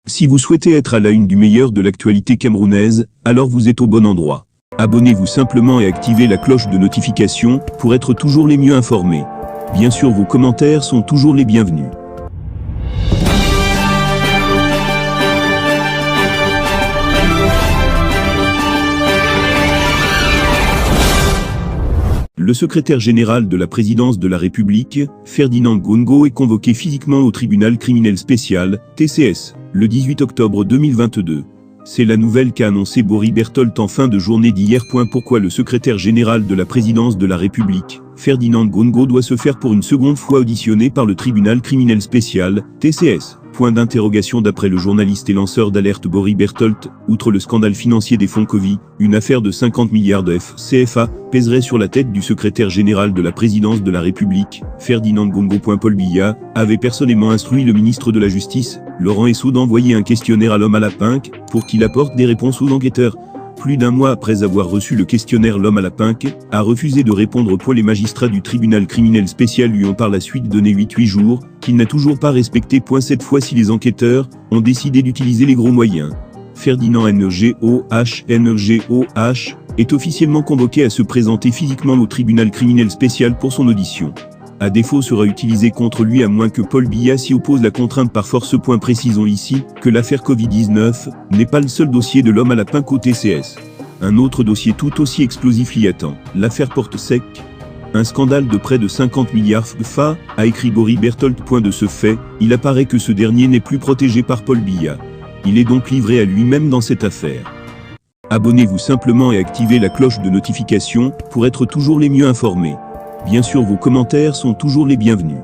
Si vous souhaitez être à la une du meilleur de l'actualité camerounaise, alors vous êtes au bon endroit. Abonnez-vous simplement et activez la cloche de notification pour être toujours les mieux informés. Bien sûr, vos commentaires sont toujours les bienvenus. Le secrétaire général de la présidence de la République, Ferdinand Ngongo, est convoqué physiquement au tribunal criminel spécial, TCS, le 18 octobre 2022. C'est la nouvelle qu'a annoncé Bory Berthold en fin de journée d'hier. Pourquoi le secrétaire général de la présidence de la République, Ferdinand Ngongo, doit se faire pour une seconde fois auditionner par le tribunal criminel spécial, TCS. Point d'interrogation d'après le journaliste et lanceur d'alerte Bory Berthold. Outre le scandale financier des fonds Covid, une affaire de 50 milliards de CFA pèserait sur la tête du secrétaire général de la présidence de la République, Ferdinand Ngongo. Paul Biya avait personnellement instruit le ministre de la Justice, Laurent Esso, d'envoyer un questionnaire à l'homme à la pinque pour qu'il apporte des réponses aux enquêteurs. Plus d'un mois après avoir reçu le questionnaire, l'homme à la pinque a refusé de répondre. Les magistrats du tribunal criminel spécial lui ont par la suite donné 8 jours, qu'il n'a toujours pas respecté. Cette fois-ci, les enquêteurs ont décidé d'utiliser les gros moyens. Ferdinand Ngongo est officiellement convoqué à se présenter physiquement au tribunal criminel spécial pour son audition. À défaut, sera utilisé contre lui, à moins que Paul Biya s'y oppose la contrainte par force. Précisons ici que l'affaire Covid-19 n'est pas le seul dossier de l'homme à la pinque au TCS. Un autre dossier tout aussi explosif l'y attend, l'affaire Porte-Sec. Un scandale de près de 50 milliards CFA, a écrit Bory Berthold. De ce fait, il apparaît que ce dernier n'est plus protégé par Paul Biya. Il est donc livré à lui-même dans cette affaire. Abonnez-vous simplement et activez la cloche de notification pour être toujours les mieux informés. Bien sûr, vos commentaires sont toujours les bienvenus.